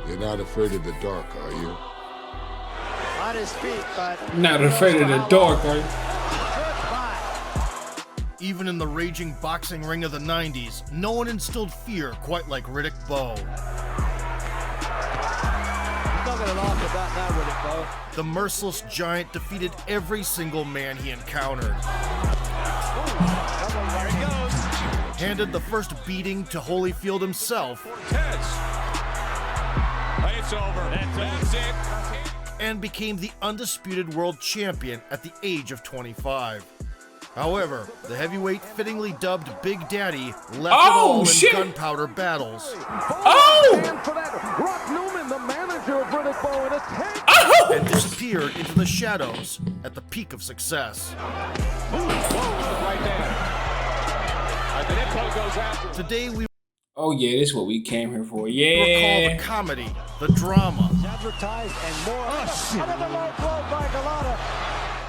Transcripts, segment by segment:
You're not afraid of the dark, are you? On his feet, but Not afraid of the dark, are you? Even in the raging boxing ring of the 90s, no one instilled fear quite like Riddick Bowe. not going to laugh about that, Riddick Bowe. The merciless giant defeated every single man he encountered. There he goes. Handed the first beating to Holyfield himself. It's over. That's it. And became the undisputed world champion at the age of 25. However, the heavyweight fittingly dubbed Big Daddy left it all in gunpowder battles. And disappeared into the shadows at the peak of success. Right there. Today we Oh yeah, this is what we came here for. recall Yeah. the comedy, the drama, Advertised and more. Another low blow by Golota.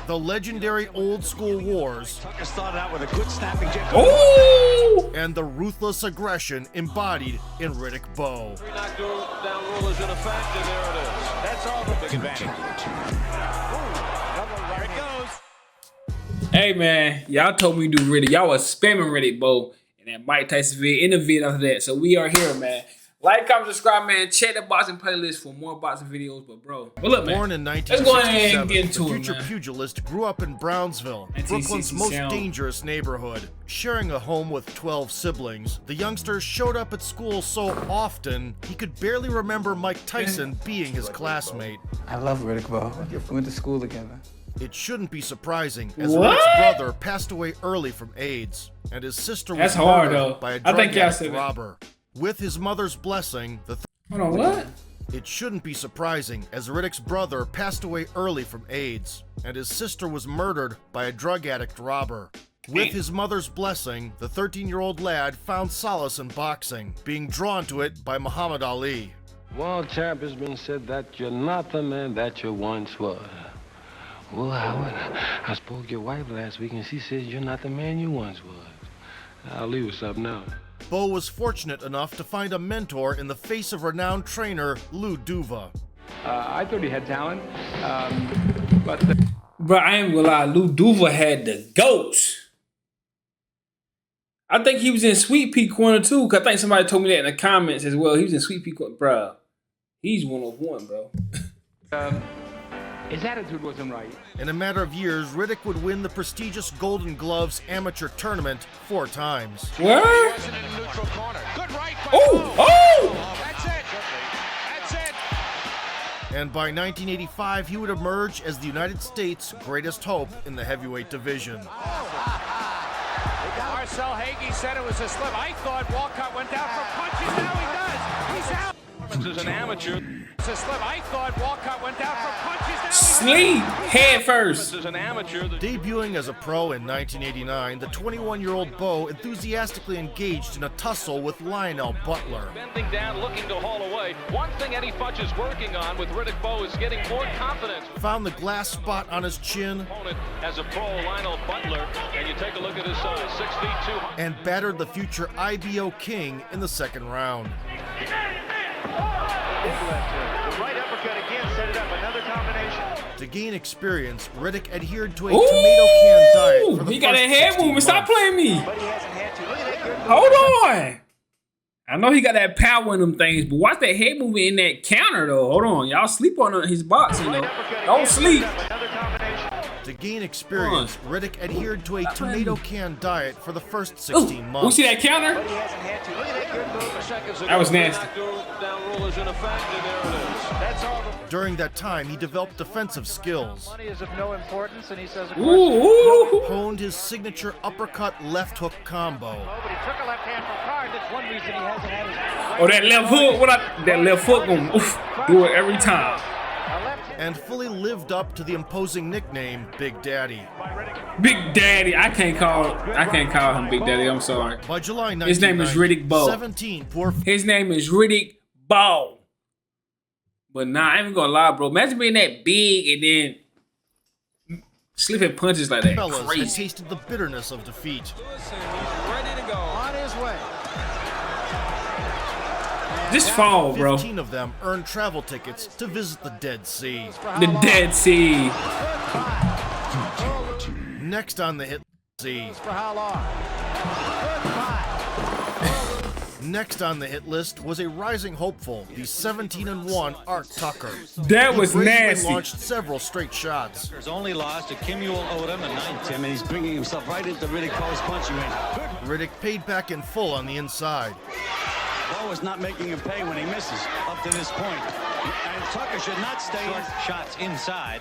the legendary old school wars, Tucker started out with a good snapping jab. Oh! and the ruthless aggression embodied in Riddick Bowe. Three knockdown rule is in effect, and there it is. That's all the big advantage. There it goes. Hey man, y'all told me to do Riddick. Y'all was spamming Riddick Bowe in that Mike Tyson video, in the video after that. So we are here, man. Like, comment, subscribe, man. Check the boxing playlist for more boxing videos. But bro, look, man. Born in Let's go ahead 1967, and get into the it, future man. pugilist grew up in Brownsville, Brooklyn's most 1967. dangerous neighborhood. Sharing a home with 12 siblings, the youngster showed up at school so often he could barely remember Mike Tyson being his classmate. I love Riddick Bowe. We went to school together. It shouldn't be surprising, as What? Rick's brother passed away early from AIDS, and his sister was That's hard, murdered though. by a I drug think y'all addict said that. robber. With his mother's blessing, Hold on, what? it shouldn't be surprising, as Riddick's brother passed away early from AIDS, and his sister was murdered by a drug addict robber. With his mother's blessing, the 13-year-old lad found solace in boxing, being drawn to it by Muhammad Ali. World champ has been said that you're not the man that you once was. Well, Howard, I spoke to your wife last week and she said you're not the man you once was. Ali was something else. Bowe was fortunate enough to find a mentor in the face of renowned trainer Lou Duva. I thought he had talent, but Bro, I ain't gonna lie. Lou Duva had the goats. I think he was in Sweet Pea Corner too. Cause I think somebody told me that in the comments as well. He was in Sweet Pea Corner, bro. He's 101, bro. his attitude wasn't right. In a matter of years, Riddick would win the prestigious Golden Gloves amateur tournament 4 times. What? Wasn't in a neutral corner. Good right by Oh! Bowe. Oh! That's it. That's it. And by 1985, he would emerge as the United States' greatest hope in the heavyweight division. Marcel Hagee said it was a slip. I thought Walcott went down for punches. Now he does. He's out. This is an amateur. It's a slip. I thought Walcott went down for punches. Now Sleep head first. This is an amateur. Debuting as a pro in 1989, the 21-year-old Bowe enthusiastically engaged in a tussle with Lionel Butler. Bending down, looking to haul away. One thing Eddie Futch is working on with Riddick Bowe is getting more confidence. Found the glass spot on his chin Opponent as a pro, Lionel Butler, and you take a look at his size, 6 feet 200. and battered the future IBO king in the second round. The right uppercut again set it up. Another combination. To gain experience, Riddick adhered to a tomato can diet for the He got first that head 16 movement. Stop months. playing me. But he hasn't had to. Look at that good move. Hold on. I know he got that power in them things, but watch that head movement in that counter though. Hold on. Y'all sleep on his boxing Right though. uppercut again Don't sleep. set up another combination. To gain experience, Riddick adhered to a tomato can diet for the first Ooh, 16 we months. see that counter? But he hasn't had to. Look at that good move. Seconds That was ago, nasty. Down rule is in effect, and there it is. That's all. During that time, he developed defensive skills, Money is of no importance, and he says, of Ooh, course, ooh. honed his signature uppercut left hook combo, but he took a left hand from Card. That's one reason he hasn't had his Oh, that left hook. That left hook gonna do it every time. a left hand. and fully lived up to the imposing nickname Big Daddy. Big Daddy. I can't call him Big Daddy. I'm sorry. By July 1990, His name is Riddick Bowe. 17 poor His name is Riddick Bowe. But nah, I ain't gonna lie, bro. Imagine being that big and then slipping punches like that. fellas had Crazy. tasted the bitterness of defeat. He's ready to go. On his way. Just fall, bro. 15 of them earned travel tickets to visit the Dead Sea. The Dead Sea. Next on the hit Next on the hit list was a rising hopeful, the 17-1 Art Tucker. That was He nasty. launched several straight shots. Tucker's only lost to Kimuel Odom and 9th. And he's bringing himself right into Riddick Bowe's punching range. Riddick paid back in full on the inside. Bowe is not making him pay when he misses up to this point. And Tucker should not stay short shots inside.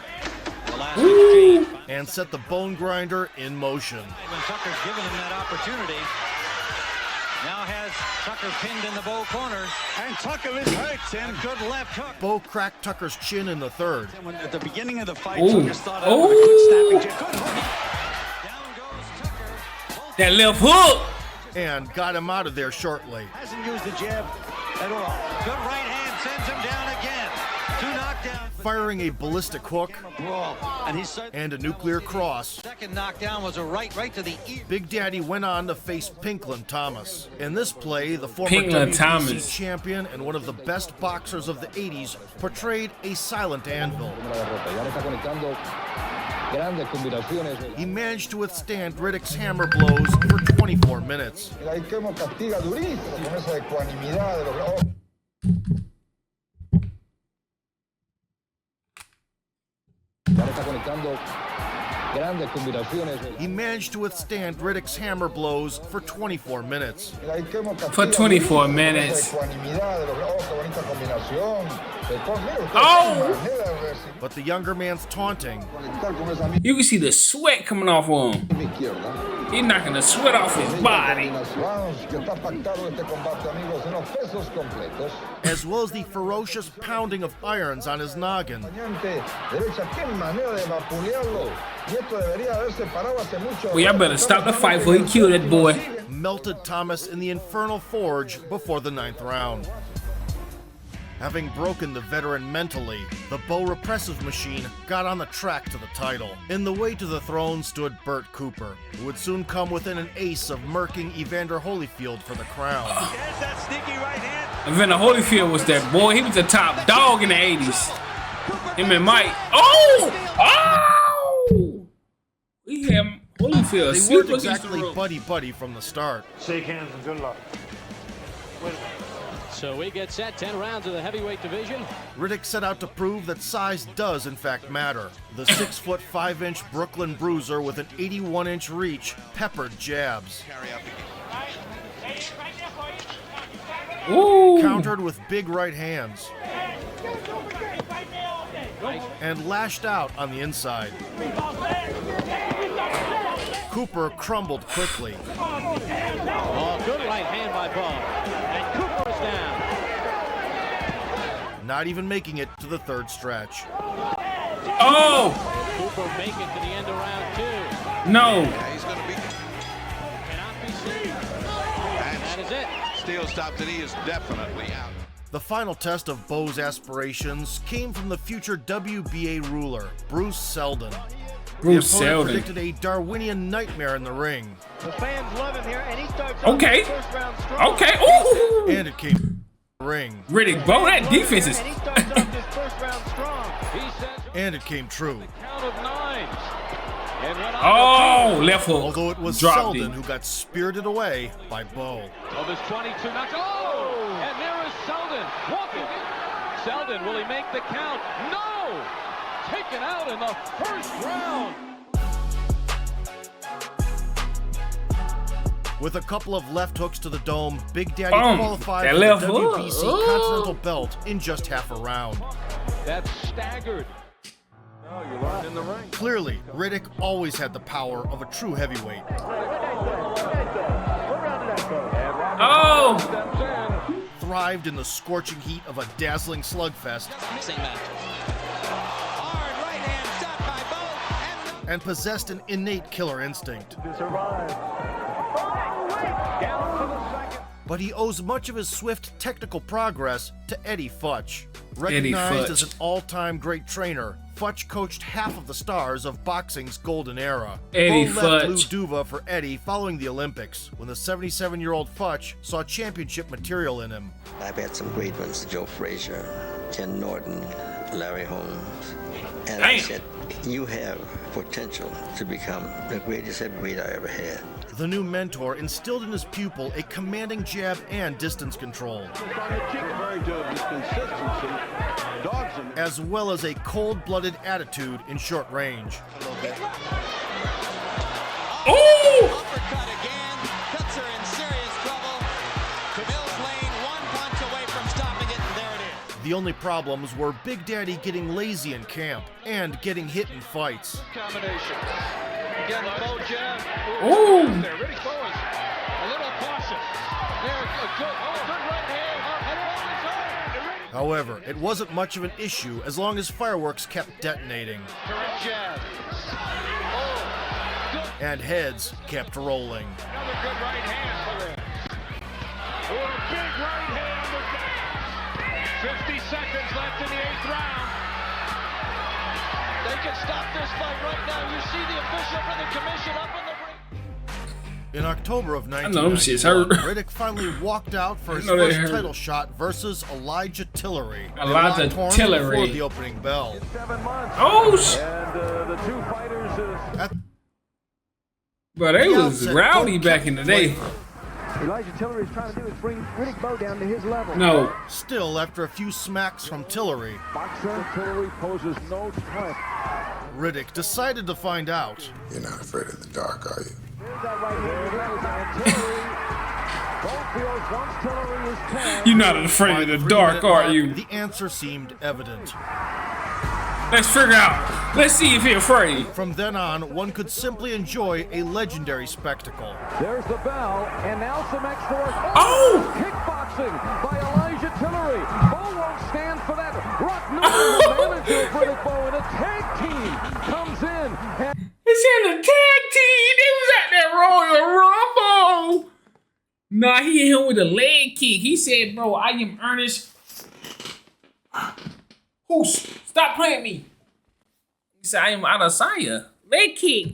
The last exchange. And set the bone grinder in motion. When Tucker's given him that opportunity, now has Tucker pinned in the Bowe corner. And Tucker is hurt, Tim. Good left hook. Bowe cracked Tucker's chin in the third. When at the beginning of the fight, Ooh. Tucker started out with a good snapping jab. Good hook. Down goes Tucker. That left hook. And got him out of there shortly. Hasn't used the jab at all. Good right hand sends him down again. 2 knockdowns. Firing a ballistic hook Brawl. And he's and a nuclear cross. second knockdown was a right to the ear. Big Daddy went on to face Pinkland Thomas. In this play, the former Pinkland WBC Thomas. champion and one of the best boxers of the 80s portrayed a silent anvil. He managed to withstand Riddick's hammer blows for 24 minutes. He managed to withstand Riddick's hammer blows for 24 minutes. For 24 minutes. Oh! But the younger man's taunting You can see the sweat coming off of him. He's knocking the sweat off his body. as well as the ferocious pounding of irons on his noggin. Well, y'all better stop the fight before he kill that boy. Melted Thomas in the Infernal Forge before the 9th round. Having broken the veteran mentally, the Bowe repressive machine got on the track to the title. In the way to the throne stood Burt Cooper, who would soon come within an ace of murking Evander Holyfield for the crown. There's that sneaky right hand. Evander Holyfield was that boy. He was the top dog in the 80s. Him and Mike. Oh! Oh! We had Holyfield. They weren't exactly buddy-buddy from the start. Shake hands and good luck. So we get set, 10 rounds of the heavyweight division. Riddick set out to prove that size does in fact matter. The 6' 5" Brooklyn bruiser with an 81-inch reach peppered jabs. Ooh. Countered with big right hands. And lashed out on the inside. Cooper crumbled quickly. Oh, good right hand by Bowe. And Cooper is down. Not even making it to the third stretch. Oh! Cooper make it to the end of round 2. No. Yeah, he's going to be. Cannot be seen. And that is it. Steele stops and he is definitely out. The final test of Bowe's aspirations came from the future WBA ruler, Bruce Seldon. Bruce The opponent Seldon. predicted a Darwinian nightmare in the ring. The fans love him here, and he starts Okay. off the first round strong. Okay. Ooh. And it came to the ring. Riddick Bowe, that defense is. And he starts off this first round strong. He says And it came true. count of 9. And went on Oh, left hook. Although it was Dropped Seldon him. who got spirited away by Bowe. of his 22 knocks. Oh! And there is Seldon walking. Seldon, will he make the count? No! Taken out in the first round. With a couple of left hooks to the dome, Big Daddy Boom. qualified That for the left hook. WBC Ooh. Continental Belt in just half a round. That's staggered. Clearly, Riddick always had the power of a true heavyweight. Oh! Thrived in the scorching heat of a dazzling slugfest. And possessed an innate killer instinct. but he owes much of his swift technical progress to Eddie Futch. Recognized as an all-time great trainer, Futch coached half of the stars of boxing's golden era. Eddie Bowe left Lou Futch. Duva for Eddie following the Olympics, when the 77-year-old Futch saw championship material in him. I've had some great ones, Joe Frazier, Ken Norton, Larry Holmes, and I said, you have potential to become the greatest heavyweight I ever had. The new mentor instilled in his pupil a commanding jab and distance control, as well as a cold-blooded attitude in short range. Oh! Uppercut again, cuts her in serious trouble. Camille's lane, one punch away from stopping it, and there it is. The only problems were Big Daddy getting lazy in camp and getting hit in fights. Combination. Again, Bowe jab. Ooh. There, Riddick Bowe is a little cautious. There, a good right hand. However, it wasn't much of an issue as long as fireworks kept detonating. Correct jab. Oh, good. And heads kept rolling. Another good right hand for him. Oh, a big right hand. 50 seconds left in the 8th round. They can stop this fight right now. You see the official for the commission up in the ring. In October of know them shit's 1991, hurt. Riddick finally walked out for his know they first hurt. title shot versus Elijah Tillery. They Elijah locked horns Tillery. before the opening bell. 7 months. Oh, sh! And the two fighters. But they was rowdy back in the day. Elijah Tillery is trying to do is bring Riddick Bowe down to his level. No. Still, after a few smacks from Tillery, Boxer Tillery poses no threat. Riddick decided to find out. You're not afraid of the dark, are you? There's that right hand. And Tillery. Both feels once Tillery is tagged. You're not afraid of the dark, are you? The answer seemed evident. Let's figure out. Let's see if he's afraid. From then on, one could simply enjoy a legendary spectacle. There's the bell, and now some extra work. Oh! Kickboxing by Elijah Tillery. Bowe won't stand for that. Rock Newman, the manager of Riddick Bowe, and a tag team comes in. And It's in the tag team. They was at that Royal Rumble. Nah, he hit him with a leg kick. He said, bro, I am earnest. Whoosh, stop playing me. He said, I am out of Saya. Leg kick.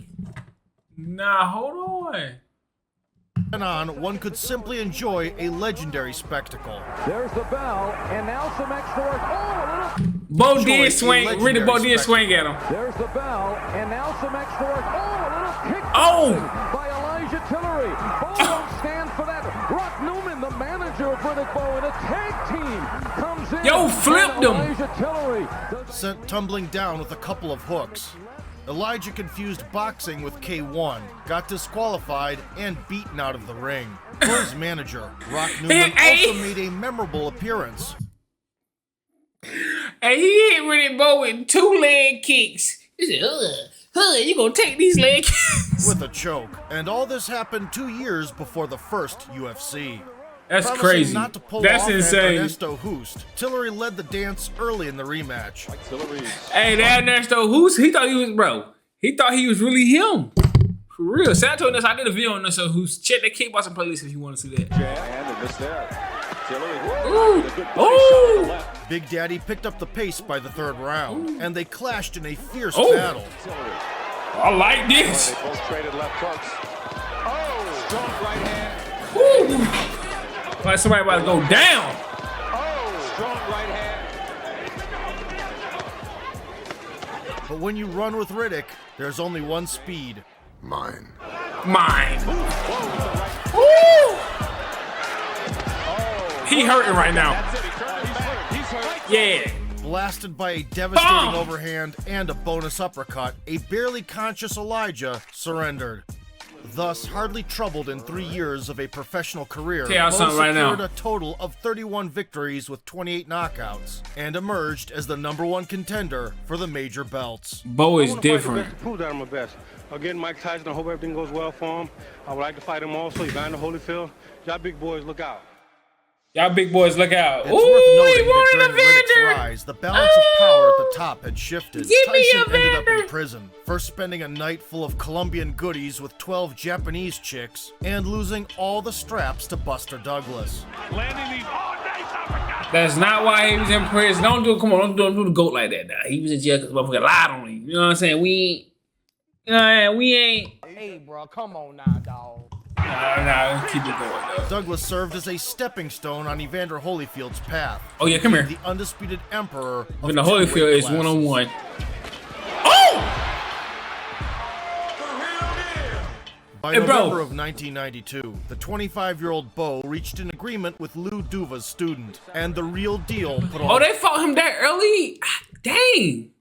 Nah, hold on. Then on, one could simply enjoy a legendary spectacle. there's the bell, and now some extra work. Oh, a little. Bowe Enjoy did a swing. legendary Riddick Bowe did spectacle. swing at him. There's the bell, and now some extra work. Oh, a little kickboxing Oh! by Elijah Tillery. Bowe won't stand for that. Rock Newman, the manager of Riddick Bowe, and a tag team comes in. Yo, flipped And him. Elijah Tillery does Sent tumbling down with a couple of hooks. Elijah confused boxing with K1, got disqualified, and beaten out of the ring. Bowe's manager, Rock Newman, also made a memorable appearance. And he hit Riddick Bowe with 2 leg kicks. He said, you gonna take these leg kicks? With a choke. And all this happened 2 years before the first UFC. That's Promising crazy. not to pull That's off insane. Ernesto Hoost, Tillery led the dance early in the rematch. Hey, that Ernesto, who's he thought he was, bro? He thought he was really him. For real. Santo and us, I did a video on Ernesto who's check the kickboxing playlist if you want to see that. Ooh. Ooh. Big Daddy picked up the pace by the 3rd round, and they clashed in a fierce Oh. battle. I like this. They both traded left hooks. Oh, strong right hand. Woo. Like somebody about to go down. Oh, strong right hand. But when you run with Riddick, there's only one speed. Mine. Mine. Woo. He hurting right now. He's hurt. Yeah. Blasted by a devastating Bam! overhand and a bonus uppercut, a barely conscious Elijah surrendered. Thus, hardly troubled in 3 years of a professional career, Tell y'all Bowe something right secured now. a total of 31 victories with 28 knockouts, and emerged as the #1 contender for the major belts. Bowe is I wanna fight the different. best to prove that I'm the best. Again, Mike Tyson, I hope everything goes well for him. I would like to fight him also. Evander Holyfield. Y'all big boys, look out. Y'all big boys, look out. It's Ooh, worth he noting that won an during Riddick's Evander. rise, the balance of power at the top had shifted, Give me Tyson a ended up in Vander. prison, first spending a night full of Colombian goodies with 12 Japanese chicks, and losing all the straps to Buster Douglas. Landing these. Oh, nice uppercut. That's not why he was in prison. Don't do the goat like that. Nah. He was in jail because motherfucker lied on him. You know what I'm saying? We ain't. Hey, bro, come on now, dog. Nah, keep it going, though. Douglas served as a stepping stone on Evander Holyfield's path. Oh yeah, come here. The undisputed emperor. When the Holyfield is one-on-one. Oh! By November of 1992, the 25-year-old Bowe reached an agreement with Lou Duva's student, and the real deal put on. Oh, they fought him that early? Dang.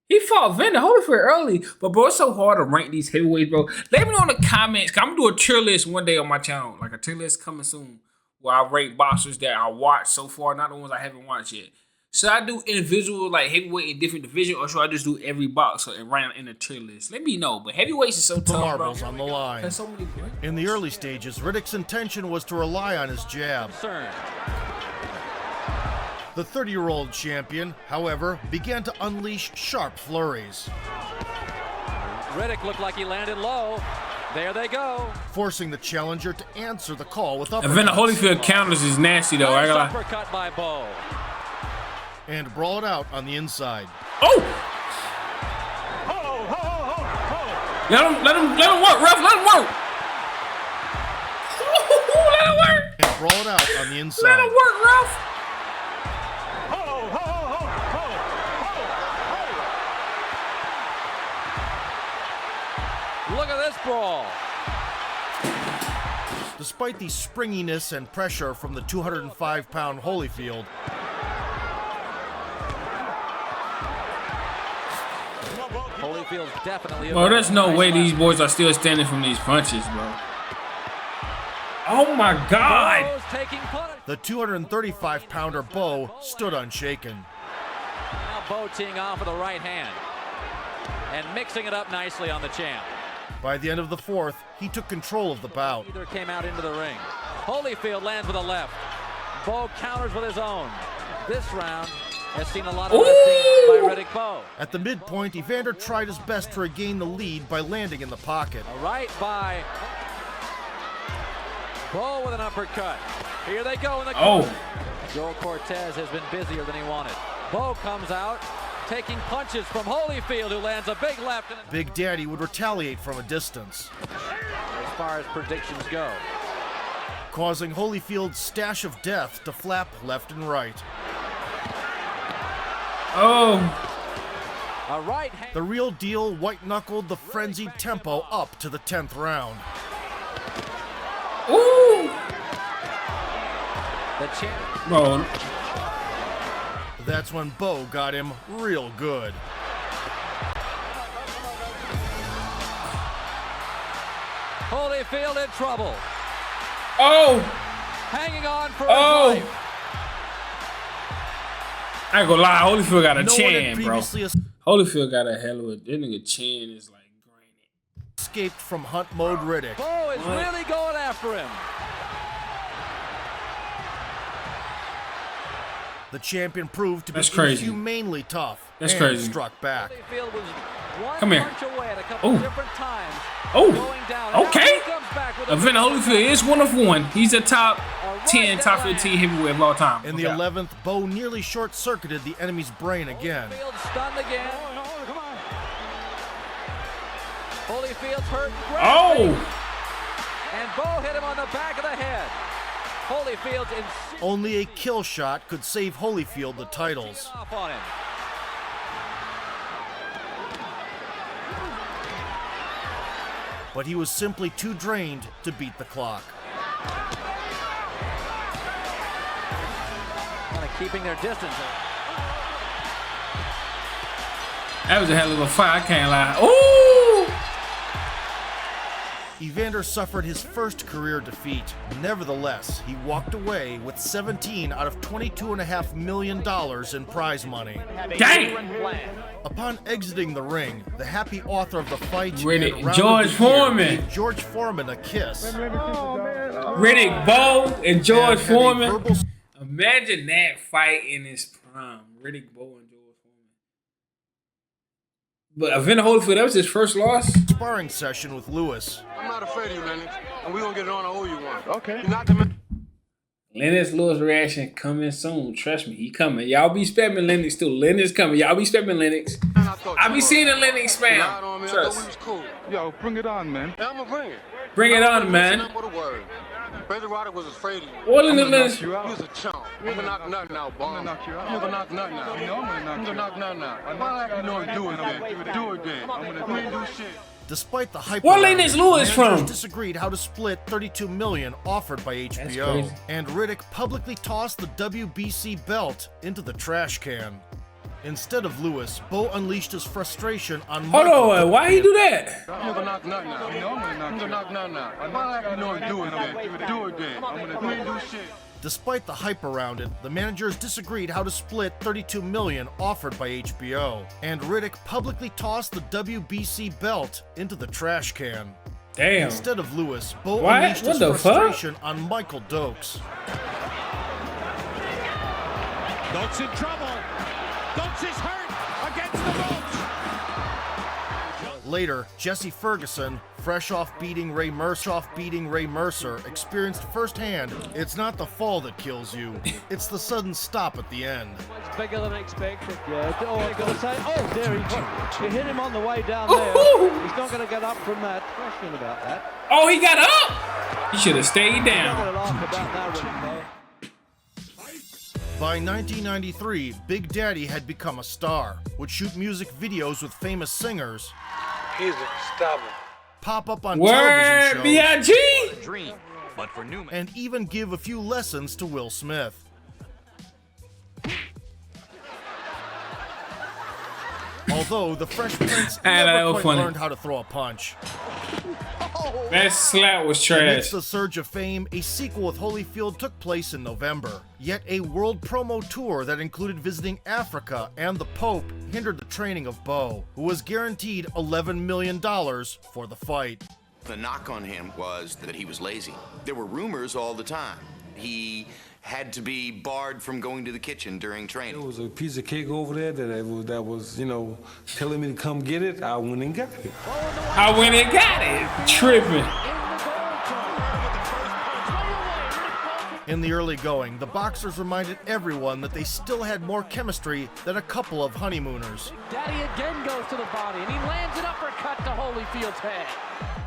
He fought Vander Holyfield early. But, bro, it's so hard to rank these heavyweights, bro. Let me know in the comments. I'm going to do a tier list one day on my channel. Like, a tier list coming soon. Where I rate boxers that I watched so far. Not the ones I haven't watched yet. Should I do individual, like, heavyweight in different divisions? Or should I just do every boxer and rank in a tier list? Let me know. But heavyweights is so the tough, marbles bro. on the line. There's so many great In the early stages, Riddick's intention was to rely on his jab. The 30-year-old champion, however, began to unleash sharp flurries. Riddick looked like he landed low. There they go. Forcing the challenger to answer the call with uppercuts. And Vander Holyfield counters is nasty, though. I gotta lie. Uppercut by Bowe. And brawl it out on the inside. Oh! Let him work, ref. Let him work. Let him work. And brawl it out on the inside. Let him work, ref. Look at this brawl. Despite the springiness and pressure from the 205-pound Holyfield, Holyfield's definitely. Bro, there's no way these boys are still standing from these punches, bro. Oh my God! The 235-pounder Bowe stood unshaken. Now Bowe teeing off with the right hand and mixing it up nicely on the champ. By the end of the fourth, he took control of the bout. Either came out into the ring. Holyfield lands with a left. Bowe counters with his own. This round has seen a lot of lifting by Riddick Bowe. At the midpoint, Evander tried his best to regain the lead by landing in the pocket. A right by Bowe with an uppercut. Here they go in the corner. Joe Cortez has been busier than he wanted. Bowe comes out, taking punches from Holyfield, who lands a big left. Big Daddy would retaliate from a distance, as far as predictions go, causing Holyfield's stash of death to flap left and right. Oh. A right hand. The real deal white-knuckled the frenzied tempo up to the 10th round. Ooh. The champ. Bro. That's when Bowe got him real good. Holyfield in trouble. Oh. Hanging on for his life. I ain't gonna lie, Holyfield got a No chin, bro. Holyfield got a hell of a. That nigga chin is like granite. Escaped from hunt mode Riddick. Bowe is really going after him. The champion proved to be crazy. humanely tough. That's and crazy. Struck back. Holyfield was one Come here. punch away at a couple different times. Oh. Going down. Okay. Vander Holyfield is one of one. He's a top 10, top 15 heavyweight of all time. In the 11th, Bowe nearly short-circuited the enemy's brain again. Holyfield stunned again. Holyfield's hurt. Oh! And Bowe hit him on the back of the head. Holyfield's in. Only a kill shot could save Holyfield the titles. Off on him. But he was simply too drained to beat the clock. Kind of keeping their distance. That was a hell of a fight, I can't lie. Ooh! Evander suffered his first career defeat. Nevertheless, he walked away with $17 out of $22.5 million in prize money. Dang! Upon exiting the ring, the happy author of the fight, George Foreman, gave George Foreman a kiss. Riddick Bowe and George Foreman. Imagine that fight in his prime. Riddick Bowe and George Foreman. But Evander Holyfield, that was his first loss. Sparring session with Lewis. I'm not afraid of you, Lennox, and we're gonna get it on. I owe you one. Okay. You're not the man. Lennox Lewis reaction coming soon. Trust me, he coming. Y'all be spamming Lennox too. Lennox coming. Y'all be spamming Lennox. I be seeing the Lennox spam. Trust. Cool. Yo, bring it on, man. Yeah, I'm gonna bring it. Bring it on, man. Brother Roddick was afraid of you. What in the Lennox? He was a chump. I'm gonna knock nothing out, Bob. I'm gonna knock you out. I'm gonna knock nothing out. You know I'm gonna knock nothing out. Why like you know it? Do it then. Do it then. You ain't do shit. Despite the hype, what lane is Lewis from? Disagreed how to split $32 million offered by HBO, and Riddick publicly tossed the WBC belt into the trash can. Instead of Lewis, Bowe unleashed his frustration on Michael. Hold on, why he do that? I'm gonna knock nothing out. You know I'm gonna knock nothing out. Why like you know it? Do it then. Do it then. You ain't do shit. Despite the hype around it, the managers disagreed how to split $32 million offered by HBO, and Riddick publicly tossed the WBC belt into the trash can. Damn. Instead of Lewis, Bowe unleashed his frustration on Michael Dokes. Dokes in trouble. Dokes is hurt against the ropes. Later, Jesse Ferguson, fresh off beating Ray Mercer, experienced firsthand, it's not the fall that kills you, it's the sudden stop at the end. It's bigger than expected. Yeah, oh, gonna say, oh, there he hit him on the way down there. He's not going to get up from that. Question about that. Oh, he got up? He should have stayed down. By 1993, Big Daddy had become a star, would shoot music videos with famous singers, He's stubborn. pop up on Word, television shows, Dream, but for Newman. and even give a few lessons to Will Smith. Although the Fresh Prince never quite learned how to throw a punch. That slap was trash. Amidst the surge of fame, a sequel with Holyfield took place in November. Yet a world promo tour that included visiting Africa and the Pope hindered the training of Bowe, who was guaranteed $11 million for the fight. The knock on him was that he was lazy. There were rumors all the time. He had to be barred from going to the kitchen during training. There was a piece of cake over there that was, you know, telling me to come get it. I went and got it. I went and got it. Tripping. In the early going, the boxers reminded everyone that they still had more chemistry than a couple of honeymooners. Daddy again goes to the body, and he lands an uppercut to Holyfield's head.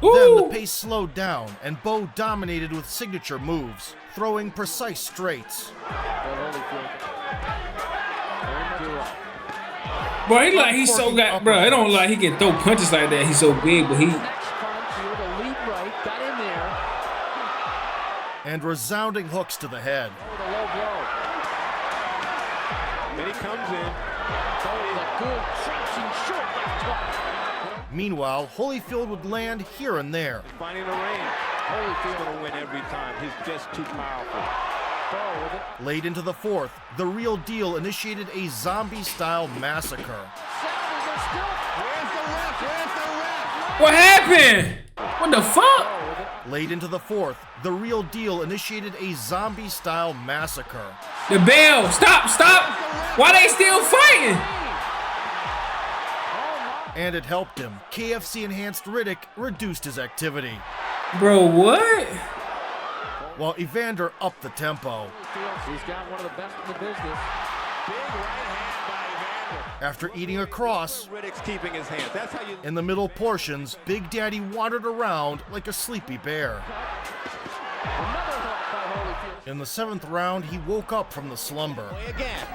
Then the pace slowed down, and Bowe dominated with signature moves, throwing precise straights. Bro, he like he's so got, bro. I don't like he can throw punches like that. He's so big, but he. And resounding hooks to the head. Then he comes in. Meanwhile, Holyfield would land here and there. Finding a range. Holyfield will win every time. He's just too powerful. Late into the fourth, the Real Deal initiated a zombie-style massacre. What happened? What the fuck? Late into the fourth, the Real Deal initiated a zombie-style massacre. The bell! Stop! Stop! Why they still fighting? And it helped him. KFC-enhanced Riddick reduced his activity. Bro, what? While Evander upped the tempo. He's got one of the best in the business. Big right hand by Evander. After eating a cross, Riddick's keeping his hands. That's how you. In the middle portions, Big Daddy wandered around like a sleepy bear. In the seventh round, he woke up from the slumber. Again,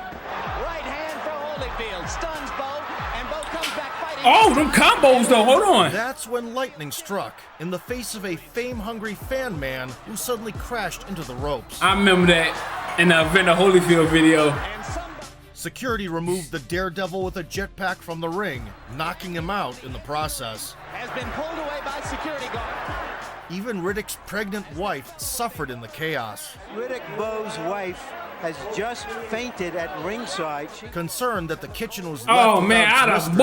right hand for Holyfield, stuns Bowe, and Bowe comes back fighting. Oh, them combos though, hold on. That's when lightning struck, in the face of a fame-hungry fan man who suddenly crashed into the ropes. I remember that in the Evander Holyfield video. Security removed the daredevil with a jetpack from the ring, knocking him out in the process. Has been pulled away by security guard. Even Riddick's pregnant wife suffered in the chaos. Riddick Bowe's wife has just fainted at ringside. Concerned that the kitchen was left oh man, I'd have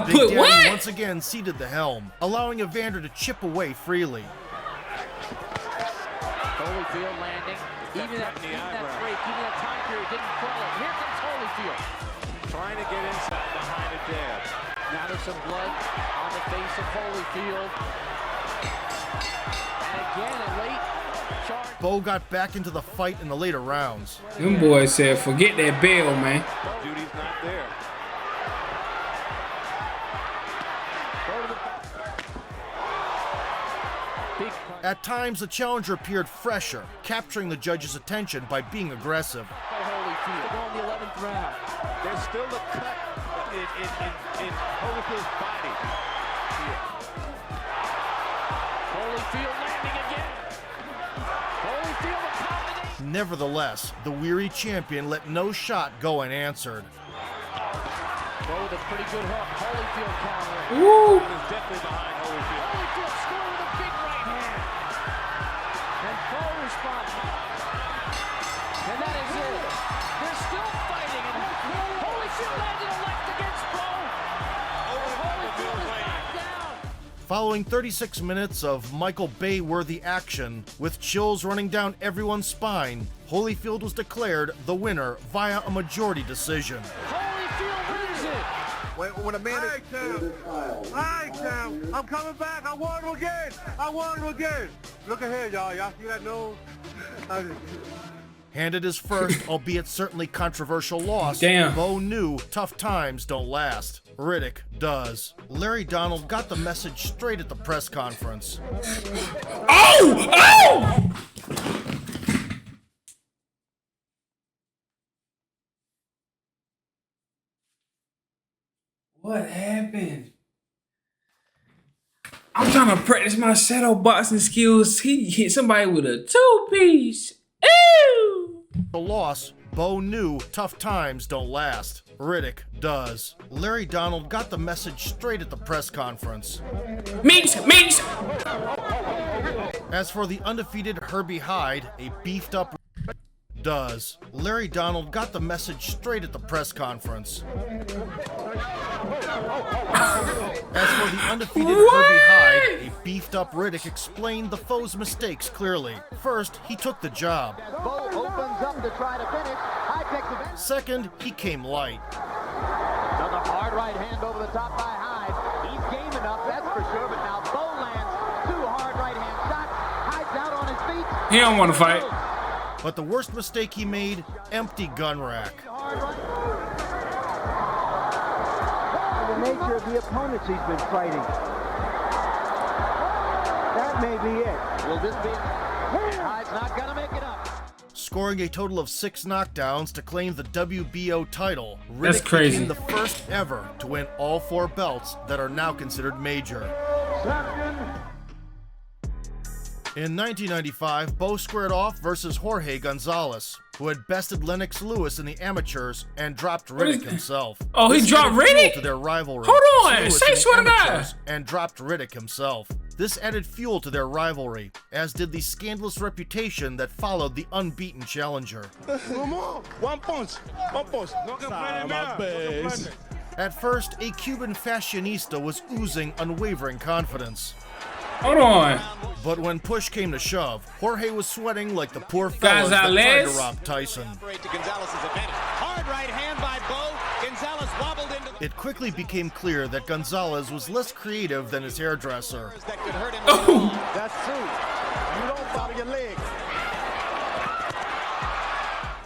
Big put Daddy what? once again ceded the helm, allowing Evander to chip away freely. Holyfield landing. Even that break, even that time period didn't fall. Here comes Holyfield. Trying to get inside behind a jab. Now there's some blood on the face of Holyfield. And again, a late charge. Bowe got back into the fight in the later rounds. Them boys said, forget that bell, man. Duty's not there. At times, the challenger appeared fresher, capturing the judge's attention by being aggressive. Holyfield on the 11th round. There's still a cut in Holyfield's body. Holyfield landing again. Holyfield a combination. Nevertheless, the weary champion let no shot go unanswered. Bowe with a pretty good hook. Holyfield countering. Woo! Is definitely behind Holyfield. Holyfield scored with a big right hand. And Bowe responds. And that is it. They're still fighting. And Holyfield landed a left against Bowe. Holyfield is back down. Following 36 minutes of Michael Bay-worthy action, with chills running down everyone's spine, Holyfield was declared the winner via a majority decision. Holyfield wins it. When a man is... Hi, Cam. I'm coming back. I won him again. I won him again. Look ahead, y'all. Y'all see that nose? Handed his first, albeit certainly controversial loss, Damn. Bowe knew tough times don't last. Riddick does. Larry Donald got the message straight at the press conference. Oh! Oh! What happened? I'm trying to practice my shadow boxing skills. He hit somebody with a two-piece. Ew! The loss, Bowe knew tough times don't last. Riddick does. Larry Donald got the message straight at the press conference. Meeks! As for the undefeated Herbie Hyde, a beefed up does. Larry Donald got the message straight at the press conference. As for the undefeated Herbie Hyde, a beefed up Riddick explained the foe's mistakes clearly. First, he took the job. Bowe opens up to try to finish. Hyde takes advantage. Second, he came light. Another hard right hand over the top by Hyde. He's game enough, that's for sure, but now Bowe lands two hard right hand shots. Hyde's out on his feet. He don't want to fight. But the worst mistake he made, empty gun rack. The nature of the opponents he's been fighting. That may be it. Will this be? Hyde's not gonna make it up. Scoring a total of 6 knockdowns to claim the WBO title, That's Riddick crazy. became the first ever to win all 4 belts that are now considered major. In 1995, Bowe squared off versus Jorge Gonzalez, who had bested Lennox Lewis in the amateurs and dropped Riddick himself. Oh, he This dropped added fuel Riddick? to their rivalry. Hold on, Lewis say in the swear to God. amateurs and dropped Riddick himself. This added fuel to their rivalry, as did the scandalous reputation that followed the unbeaten challenger. One punch. At first, a Cuban fashionista was oozing unwavering confidence. Hold on. But when push came to shove, Jorge was sweating like the poor fellas that tried Gonzalez? to rob Tyson. Hard right hand by Bowe. Gonzalez wobbled into It quickly became clear that Gonzalez was less creative than his hairdresser. that could hurt him. That's true. You don't follow your legs.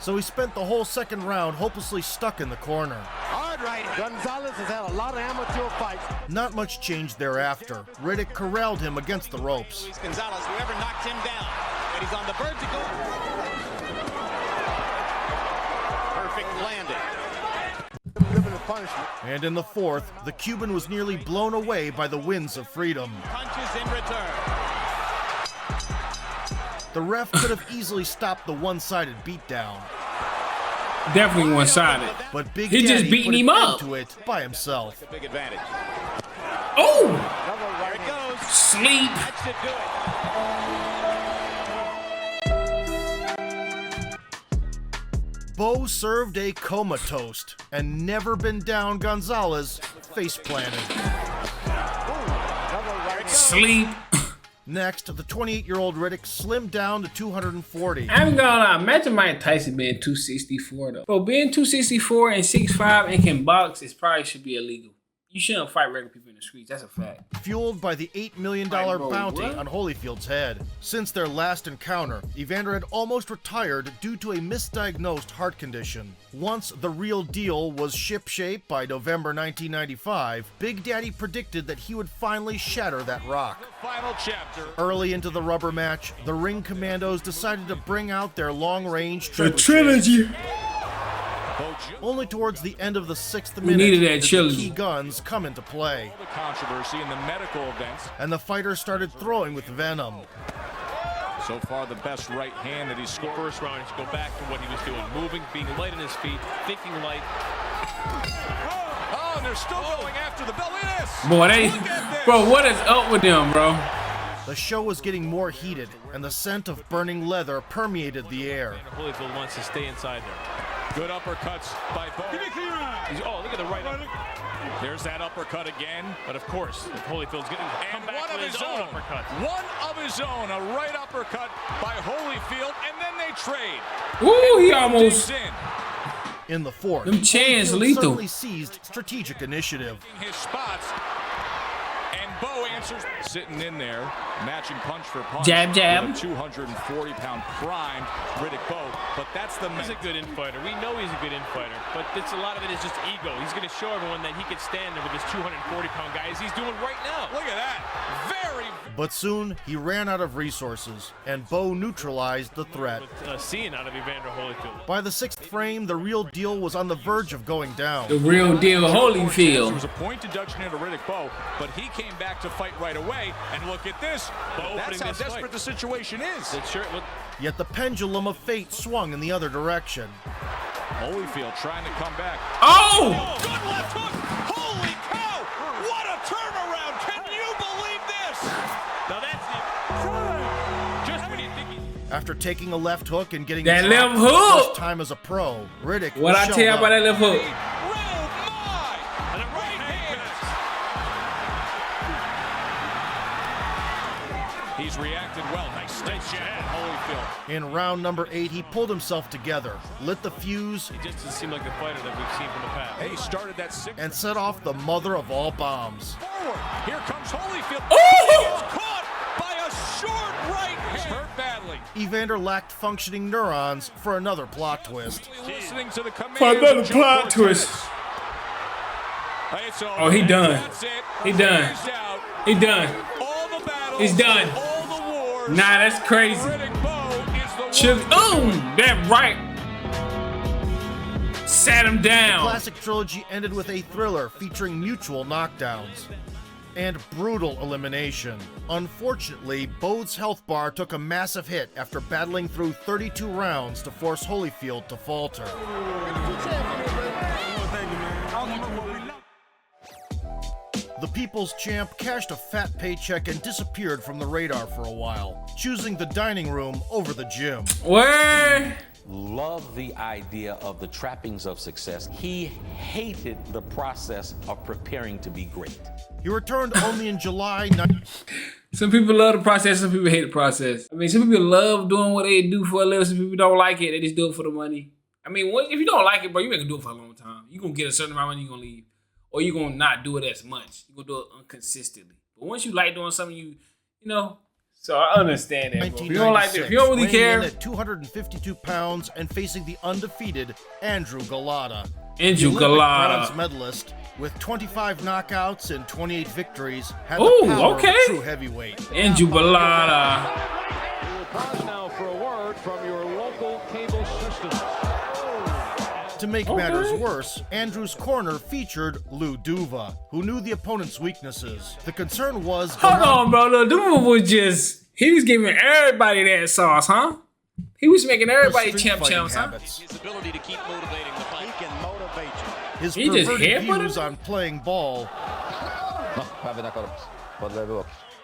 So he spent the whole second round hopelessly stuck in the corner. Hard right. Gonzalez has had a lot of amateur fights. Not much changed thereafter. Riddick corralled him against the ropes. Gonzalez, whoever knocked him down, but he's on the verge of going. Perfect landing. And in the fourth, the Cuban was nearly blown away by the winds of freedom. Punches in return. The ref could have easily stopped the one-sided beatdown. Definitely one-sided. But Big He just Daddy beating put him an up. end to it by himself. A big advantage. Oh! There it goes. Sleep. That should do it. Bowe served a comatose and never been down Gonzalez face planted. Sleep. Next, the 28-year-old Riddick slimmed down to 240. I'm gonna imagine Mike Tyson being 264 though. Bro, being 264 and 6'5" and can box is probably should be illegal. You shouldn't fight regular people in the streets. That's a fact. Fueled by the $8 million bounty on Holyfield's head. Since their last encounter, Evander had almost retired due to a misdiagnosed heart condition. Once the real deal was shipshape by November 1995, Big Daddy predicted that he would finally shatter that rock. Final chapter. Early into the rubber match, the Ring Commandos decided to bring out their long-range trilogy. Only towards the end of the 6th We needed that minute did the key guns come into play. The controversy in the medical events. And the fighter started throwing with venom. So far, the best right hand that he scored. First round, to go back to what he was doing. Moving, being light on his feet, thinking light. Oh, and they're still going after the bell. Look at this. Boy, bro, what is up with them, bro? The show was getting more heated, and the scent of burning leather permeated the air. Holyfield wants to stay inside there. Good uppercuts by Bowe. Oh, look at the right uppercut. There's that uppercut again. But of course, if Holyfield's getting one of his own uppercut. One of his own, a right uppercut by Holyfield, and then they trade. Ooh, he almost. In the fourth, them chans Holyfield lethal. Suddenly seized strategic initiative. His spots. And Bowe answers, sitting in there, matching punch for punch. Jab, jab. 240-pound primed Riddick Bowe, but that's the. He's a good infighter. We know he's a good infighter, but a lot of it is just ego. He's going to show everyone that he could stand there with his 240-pound guy as he's doing right now. Look at that. Very. But soon he ran out of resources, and Bowe neutralized the threat. Seeing out of Evander Holyfield. By the 6th frame, the real deal was on the verge of going down. The real deal, Holyfield. There was a point deduction into Riddick Bowe, but he came back to fight right away. And look at this. That's how desperate the situation is. Yet the pendulum of fate swung in the other direction. Holyfield trying to come back. Oh! Good left hook. Holy cow! What a turnaround! Can you believe this? Now that's it. Just when you think After taking a left hook and getting that left for the hook first time as a pro, Riddick. What I tell you about that left hook? He's reacted well. Nice jab, Holyfield. In round number 8, he pulled himself together, lit the fuse. He just doesn't seem like the fighter that we've seen from the past. Hey, he started that 6th. And set off the mother of all bombs. Forward. Here comes Holyfield. Oh! He's caught by a short right hand. He's hurt badly. Evander lacked functioning neurons for another plot twist. Listening to the for another plot twist. Oh, he done. He done. He done. He's done. Nah, that's crazy. That right. Sat him down. The classic trilogy ended with a thriller featuring mutual knockdowns and brutal elimination. Unfortunately, Bowe's health bar took a massive hit after battling through 32 rounds to force Holyfield to falter. The People's Champ cashed a fat paycheck and disappeared from the radar for a while, choosing the dining room over the gym. Where? Loved the idea of the trappings of success. He hated the process of preparing to be great. He returned only in July. Some people love the process, some people hate the process. I mean, some people love doing what they do for a living, some people don't like it, they just do it for the money. I mean, if you don't like it, bro, you ain't gonna do it for a long time. You're gonna get a certain amount of money, you're gonna leave. Or you're gonna not do it as much. You're gonna do it inconsistently. But once you like doing something, you know. So I understand that, bro. If you don't like it, if you don't really care. At 252 pounds and facing the undefeated Andrew Golota. Andrew Golota. Bronze medalist with 25 knockouts and 28 victories. Had Ooh, the power okay. of a true heavyweight. Andrew Golota. We'll pause now for a word from your local cable system. To make matters worse, Andrew's corner featured Lou Duva, who knew the opponent's weaknesses. The concern was... Hold on, bro. Lou Duva was just... He was giving everybody that sauce, huh? He was making everybody champs, huh? His ability to keep motivating the fight. He can motivate you. His he just perverted views on playing ball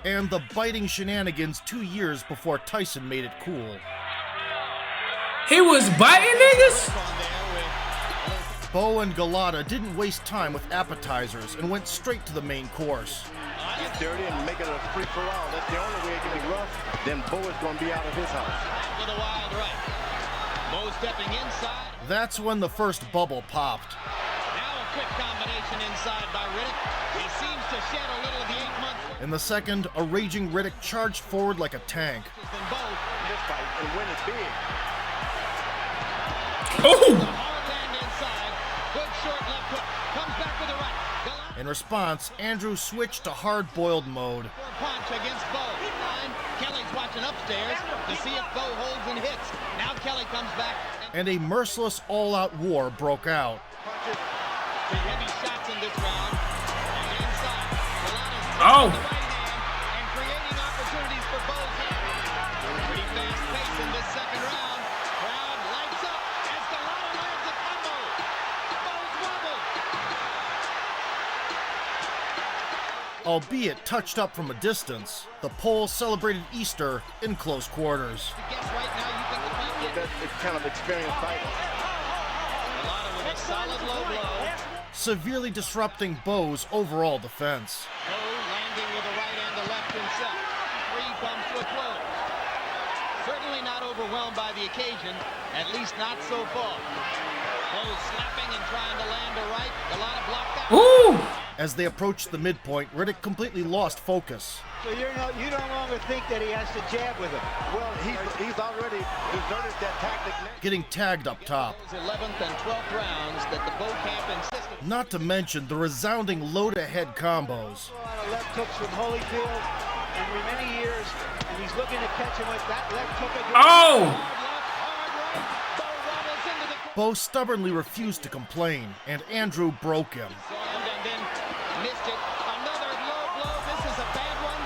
and the biting shenanigans 2 years before Tyson made it cool. He was biting niggas? Bowe and Golota didn't waste time with appetizers and went straight to the main course. Get dirty and make it a free-for-all. That's the only way it can be rough. Then Bowe is going to be out of his house. With a wild right. Bowe stepping inside. That's when the first bubble popped. Now a Terrific combination inside by Riddick. He seems to shed a little of the 8 months. In the second, a raging Riddick charged forward like a tank. This fight and win it big. Oh! Hard land inside. Good short left hook. Comes back with the right. In response, Andrew switched to hard-boiled mode. Punch against Bowe. Kelly's watching upstairs to see if Bowe holds and hits. Now Kelly comes back. And a merciless all-out war broke out. Punches. Some heavy shots in this round. And inside. Oh! And creating opportunities for Bowe's hand. Pretty fast pace in this second round. Crowd lights up as Golota lands a combo. Bowe's wobbled. Albeit touched up from a distance, the Pole celebrated Easter in close quarters. Guess right now you think the fight It's kind of experienced fight. Golota with a solid low blow. Severely disrupting Bowe's overall defense. Bowe landing with a right and a left himself. 3 comes to a close. Certainly not overwhelmed by the occasion, at least not so far. Bowe slapping and trying to land a right. Golota blocked that. Ooh! As they approached the midpoint, Riddick completely lost focus. So you no longer think that he has to jab with him. Well, he's already deserted that tactic. Getting tagged up top. 11th and 12th rounds that the Bowe camp insisted. Not to mention the resounding low-to-head combos. A lot of left hooks from Holyfield for many years, and he's looking to catch him with that left hook again. Oh! Bowe stubbornly refused to complain, and Andrew broke him. And then missed it. Another low blow. This is a bad one.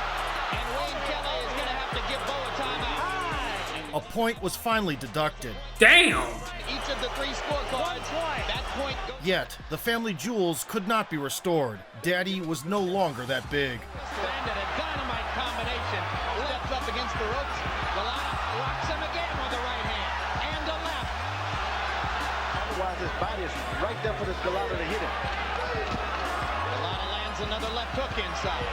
And Wayne Kelly is going to have to give Bowe a timeout. A point was finally deducted. Damn! Each of the 3 scorecards, that point goes. Yet, the family jewels could not be restored. Daddy was no longer that big. Landed a dynamite combination. Steps up against the ropes. Golota rocks him again with the right hand. And a left. Otherwise, his body is right there for this Golota to hit him. Golota lands another left hook inside.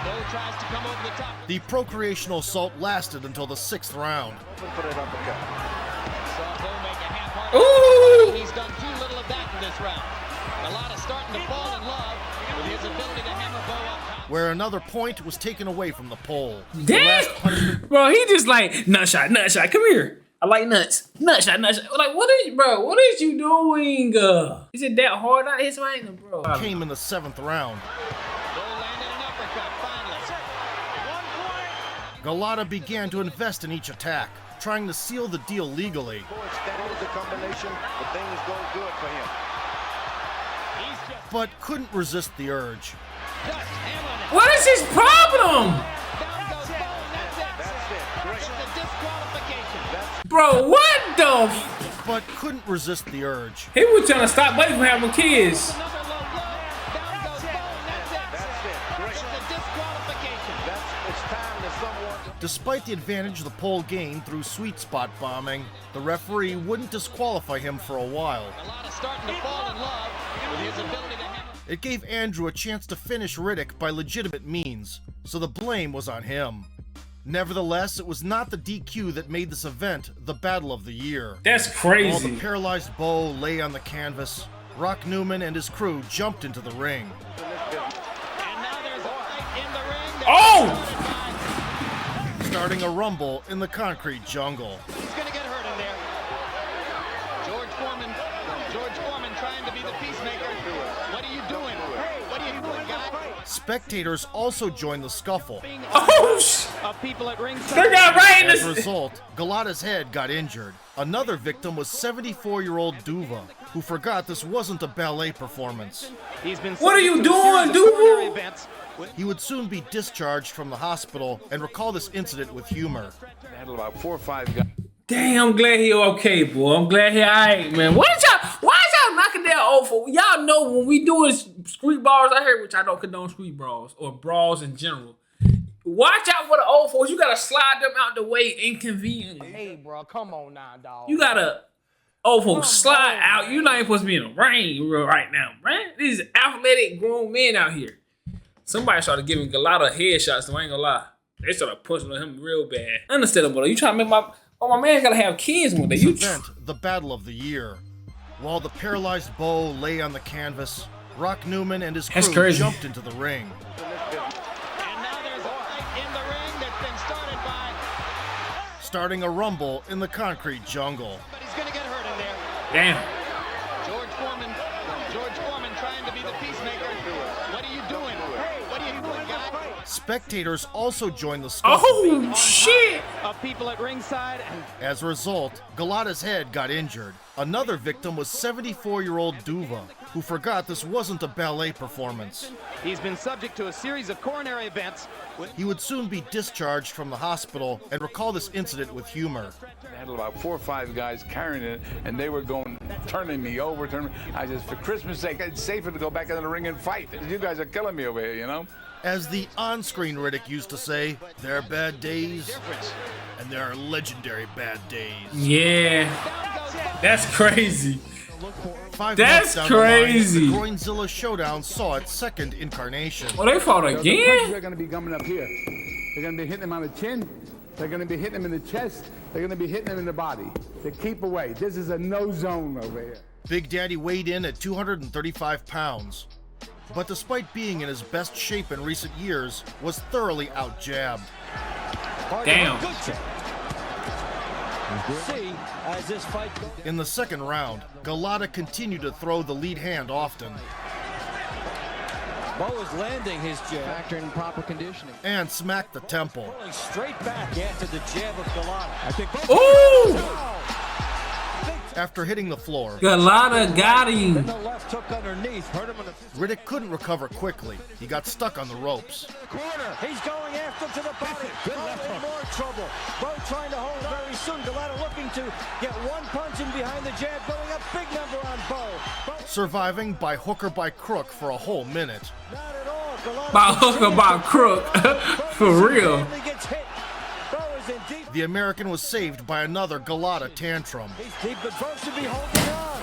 Bowe tries to come over the top. The procreational assault lasted until the 6th round. Open for that uppercut. Saw Bowe make a half-hearted. Ooh! He's done too little of that in this round. Golota starting to fall in love with his ability to hammer Bowe up top. Where another point was taken away from the Pole. Damn! Bro, he just like, nut shot, come here. I like nuts. Nut shot. Like, what is you doing? Is it that hard not his man, bro? Came in the 7th round. Bowe landed an uppercut finally. 1 point. Golota began to invest in each attack, trying to seal the deal legally. That was the combination, but things go good for him. But couldn't resist the urge. What is his problem? Bro, what the But couldn't resist the urge. He was trying to stop Buddy from having kids. Despite the advantage the Pole gained through sweet spot bombing, the referee wouldn't disqualify him for a while. It gave Andrew a chance to finish Riddick by legitimate means, so the blame was on him. Nevertheless, it was not the DQ that made this event the Battle of the Year. That's crazy. While the paralyzed Bowe lay on the canvas, Rock Newman and his crew jumped into the ring. Oh! Starting a rumble in the concrete jungle. He's gonna get hurt in there. George Foreman trying to be the peacemaker. What are you doing? What are you doing, guy? Spectators also joined the scuffle. Oh, people at ringside. They got right in As a this. result, Golota's head got injured. Another victim was 74-year-old Duva, who forgot this wasn't a ballet performance. What are you doing, Duva? He would soon be discharged from the hospital and recall this incident with humor. Had about 4 or 5 guys. Damn, I'm glad he okay, boy. I'm glad he alright, man. Why is y'all knocking that old for? Y'all know when we doing street brawls out here, which I don't condone street brawls or brawls in general. Watch out for the old folks. You gotta slide them out the way inconveniently. Hey, bro, come on now, dog. You gotta old folks slide out. You're not even supposed to be in the rain right now, man. These athletic grown men out here. Somebody started giving Golota headshots, so I ain't gonna lie. They started pushing on him real bad. Understandable though. You trying to make my man's gotta have kids one day. This event, the Battle of the Year. While the paralyzed Bowe lay on the canvas, Rock Newman and his crew jumped into the ring. And now there's a fight in the ring that's been started by... Starting a rumble in the concrete jungle. But he's gonna get hurt in there. Damn. George Foreman trying to be the peacemaker. What are you doing? Hey, what are you doing, guy? Spectators also joined the scuffle. Oh, shit! Of people at ringside. As a result, Golota's head got injured. Another victim was 74-year-old Duva, who forgot this wasn't a ballet performance. He's been subject to a series of coronary events. He would soon be discharged from the hospital and recall this incident with humor. I had about 4 or 5 guys carrying it, and they were turning me over. I just, for Christmas' sake, it's safer to go back into the ring and fight. You guys are killing me over here, you know? As the on-screen Riddick used to say, there are bad days, and there are legendary bad days. Yeah, that's crazy. 5 That's months down crazy. The line, the Groinzilla Showdown saw its second incarnation. Oh, they fought The again? punches are going to be coming up here. They're going to be hitting him on the chin. They're going to be hitting him in the chest. They're going to be hitting him in the body. To keep away. This is a no zone over here. Big Daddy weighed in at 235 pounds. But despite being in his best shape in recent years, was thoroughly out-jabbed. Damn. In the second round, Golota continued to throw the lead hand often. Bowe is landing his jab. Factor in proper conditioning. And smacked the temple. Pulling straight back after the jab of Golota. I think both. Ooh! After hitting the floor, Golota got him. Then the left hook underneath. Hurt him in the Riddick couldn't recover quickly. He got stuck on the ropes. corner. He's going after to the body. Bowe in more trouble. Bowe trying to hold very soon. Golota looking to get one punch in behind the jab, going up big number on Bowe. Surviving by hook or by crook for a whole minute. Not at all. Golota By hook or by crook. For real. gets hit. Bowe is in deep. The American was saved by another Golota tantrum. He's deep, but Bowe should be holding on.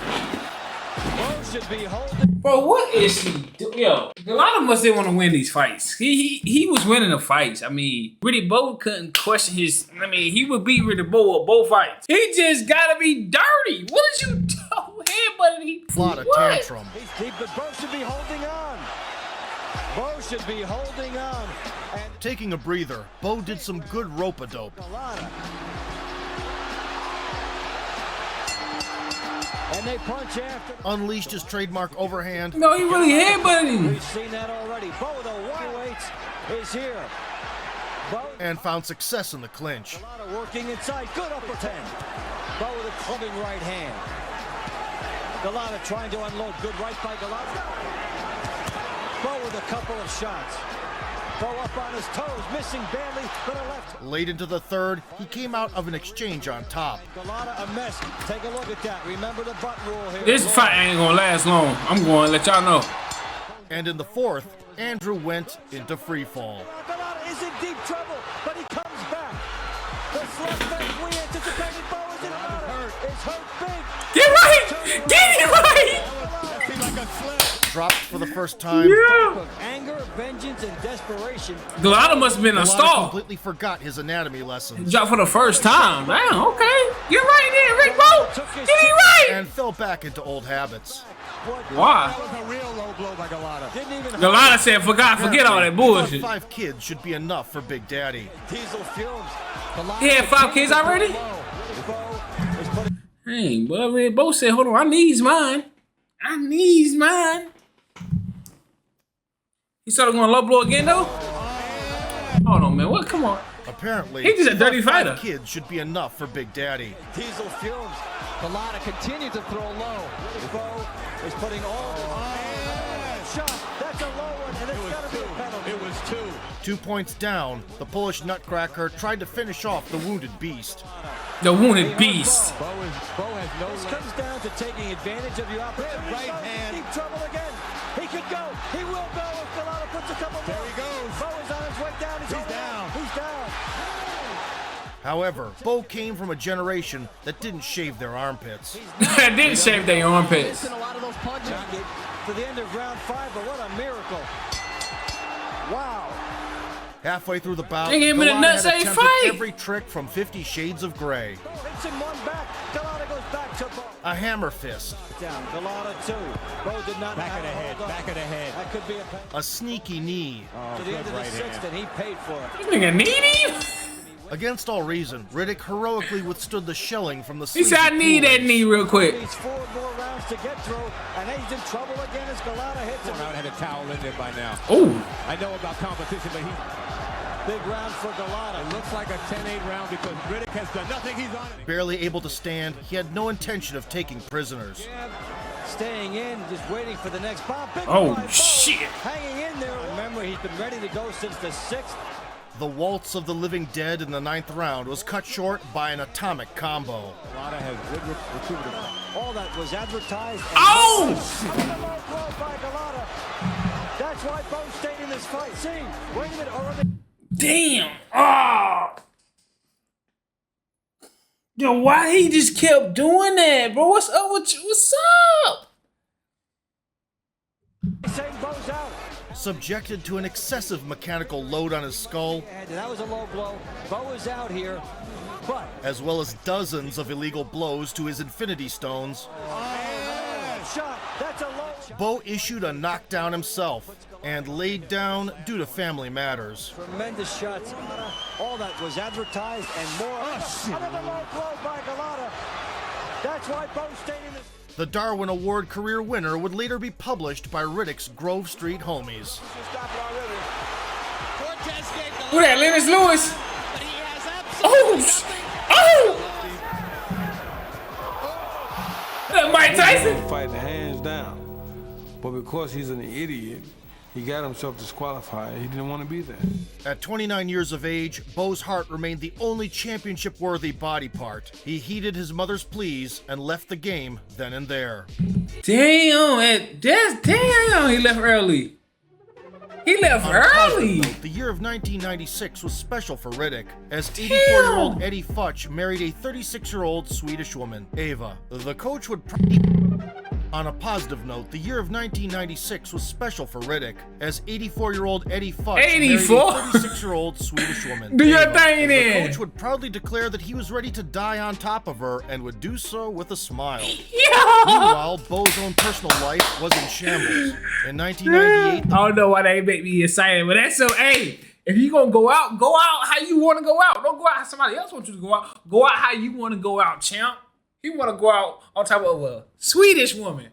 Bowe should be holding. Bro, what is he doing? Yo, Golota must didn't want to win these fights. He was winning the fights. I mean, Riddick Bowe couldn't question his. I mean, he would beat Riddick Bowe at both fights. He just gotta be dirty. What did you do? Headbutted he. Golota tantrum. He's deep, but Bowe should be holding on. Bowe should be holding on. And Taking a breather, Bowe did some good rope-a-dope. Golota. And they punch after. Unleashed his trademark overhand. No, he really headbutted him. We've seen that already. Bowe, the welterweight, is here. Bowe And found success in the clinch. Golota working inside. Good upper 10. Bowe with a clubbing right hand. Golota trying to unload. Good right by Golota. Bowe with a couple of shots. Bowe up on his toes, missing badly, but a left. Late into the third, he came out of an exchange on top. Golota a mess. Take a look at that. Remember the butt rule here. This fight ain't gonna last long. I'm going to let y'all know. And in the fourth, Andrew went into freefall. Golota is in deep trouble, but he comes back. The slug fake we anticipated. Bowe is in hurt. It's hurt big. Get right! Get it right! Dropped for the first time. Yeah. Anger, vengeance, and desperation. Golota must have been a Golota star. completely forgot his anatomy lessons. Dropped for the first time. Damn, okay. Get right there, Rick Bowe. Get it right. And fell back into old habits. Why? That was a real low blow by Golota. Didn't even Golota said, forget all that bullshit. 5 kids should be enough for Big Daddy. Diesel fumes. He had 5 kids already? Hey, but Riddick Bowe said, hold on, I needs mine. I needs mine. He started going low blow again, though? Hold on, man. What? Come on. Apparently, He's just a dirty fighter. 5 kids should be enough for Big Daddy. Diesel fumes. Golota continued to throw low. Bowe is putting all shot. That's a low one, and it's got to be a penalty. It was 2. 2 points down, the Polish nutcracker tried to finish off the wounded beast. The wounded beast. Bowe has no. This comes down to taking advantage of your opportunity. Right hand. Deep trouble again. He could go. He will go if Golota puts a couple more. There he goes. Bowe is on his way down. He's down. He's down. However, Bowe came from a generation that didn't shave their armpits. Didn't shave their armpits. A lot of those punches to the end of round 5, but what a miracle. Wow. Halfway through the bout, They gave him a Golota nuts had a attempted fight. every trick from 50 Shades of Grey. Hits him one back. Golota goes back to Bowe. a hammer fist, Down, Golota too. Bowe did not Back of the head, hold on. back of the head. That could be a sneaky knee. to the end of the sixth, and he paid for it. This nigga needy. Against all reason, Riddick heroically withstood the shelling from the He said, I need that knee real quick. Needs 4 more rounds to get through, and he's in trouble again as Golota hits him. I had a towel in there by now. Oh. I know about competition, but Big round for Golota. It looks like a 10-8 round because Riddick has done nothing. He's on it. Barely able to stand, he had no intention of taking prisoners. Staying in, just waiting for the next bomb. Big Oh, by Bowe, shit. hanging in there. Remember, he's been ready to go since the 6th. The waltz of the living dead in the 9th round was cut short by an atomic combo. Golota has good recruiting. All that was advertised. Oh! Another low blow by Golota. That's why Bowe stayed in this fight. See, wait a minute. Damn. Oh. Yo, why he just kept doing that, bro? What's up with you? What's up? Saying Bowe's out. Subjected to an excessive mechanical load on his skull, And that was a low blow. Bowe is out here, but as well as dozens of illegal blows to his infinity stones, shot. That's a low shot. Bowe issued a knockdown himself and laid down due to family matters. Tremendous shots. All that was advertised and more. Another low blow by Golota. That's why Bowe stayed in this. The Darwin Award career winner would later be published by Riddick's Grove Street homies. Who that, Lennox Lewis? Oh! Oh! That Mike Tyson? Fighting hands down. But because he's an idiot, he got himself disqualified. He didn't want to be there. At 29 years of age, Bowe's heart remained the only championship-worthy body part. He heeded his mother's pleas and left the game then and there. Damn, damn, he left early. He left early. The year of 1996 was special for Riddick, as 84-year-old Eddie Futch married a 36-year-old Swedish woman, Eva. The coach would On a positive note, the year of 1996 was special for Riddick, as 84-year-old Eddie Futch married a 36-year-old Swedish woman. Do your Eva. thing then. The coach would proudly declare that he was ready to die on top of her and would do so with a smile. Yeah. Meanwhile, Bowe's own personal life was in shambles. In 1998, I don't know why they make me excited, but that's so, hey, if you gonna go out how you wanna go out. Don't go out how somebody else wants you to go out. Go out how you wanna go out, champ. He wanna go out on top of a Swedish woman.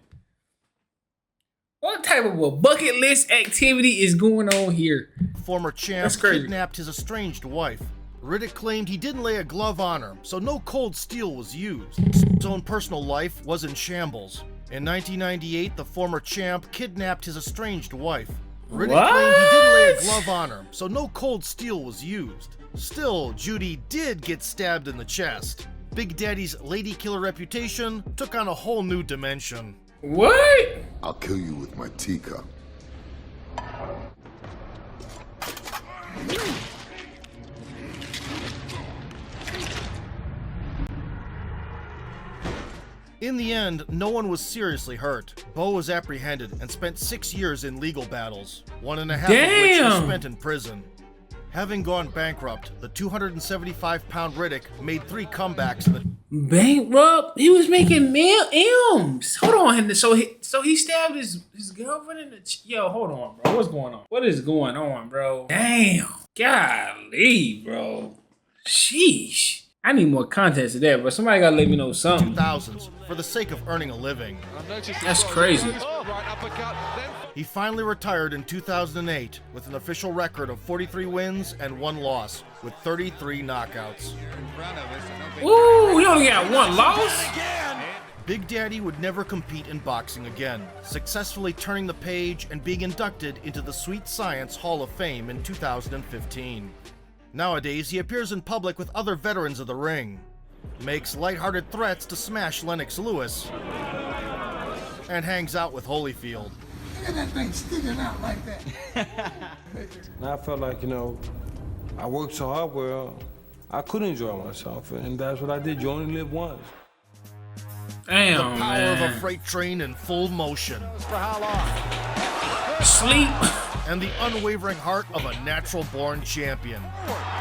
What type of a bucket list activity is going on here? Former champ kidnapped his estranged wife. Riddick claimed he didn't lay a glove on her, so no cold steel was used. His own personal life was in shambles. In 1998, the former champ kidnapped his estranged wife. Riddick claimed he didn't lay a glove on her, so no cold steel was used. Still, Judy did get stabbed in the chest. Big Daddy's lady killer reputation took on a whole new dimension. What? I'll kill you with my teacup. In the end, no one was seriously hurt. Bowe was apprehended and spent 6 years in legal battles, 1.5 of which was spent in prison. Having gone bankrupt, the 275-pound Riddick made 3 comebacks in the... Bankrupt? He was making M's. Hold on, so he stabbed his girlfriend in the... Yo, hold on, bro. What's going on? What is going on, bro? Damn. Golly, bro. Sheesh. I need more context to that, bro. Somebody gotta let me know something. 2000s, for the sake of earning a living. That's crazy. He finally retired in 2008 with an official record of 43 wins and 1 loss, with 33 knockouts. Ooh, he only got 1 loss? Big Daddy would never compete in boxing again, successfully turning the page and being inducted into the Sweet Science Hall of Fame in 2015. Nowadays, he appears in public with other veterans of the ring, makes lighthearted threats to smash Lennox Lewis, and hangs out with Holyfield. Look at that thing sticking out like that. And I felt like, I worked so hard where I could enjoy myself, and that's what I did. You only live once. Damn, the power of a freight train in full motion. For how long? Sleep. And the unwavering heart of a natural-born champion.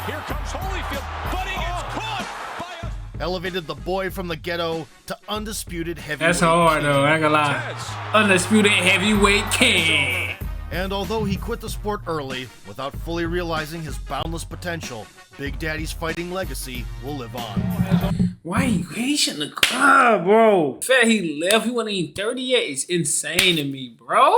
Here comes Holyfield, but he gets caught by a... elevated the boy from the ghetto to undisputed heavyweight. That's hard king. though, I ain't gonna lie. Undisputed heavyweight king. And although he quit the sport early, without fully realizing his boundless potential, Big Daddy's fighting legacy will live on. Why he shouldn't have, bro? The fact he left, he wasn't even 30 yet, is insane to me, bro.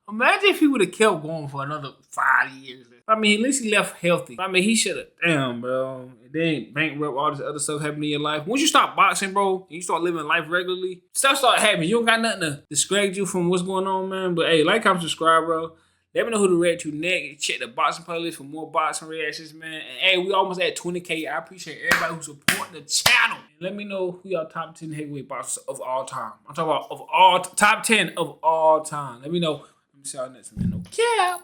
Imagine if he would have kept going for another 5 years. I mean, at least he left healthy. I mean, he should have. Damn, bro. Then bankrupt, all this other stuff happening in your life. Once you stop boxing, bro, and you start living life regularly, stuff start happening. You don't got nothing to distract you from what's going on, man. But hey, like, comment, subscribe, bro. Let me know who to react to next. Check the boxing playlist for more boxing reactions, man. And hey, we almost at 20K. I appreciate everybody who support the channel. And let me know who y'all top 10 heavyweight boxers of all time. I'm talking about of all top 10 of all time. Let me know. Let me see y'all next, man. No cap.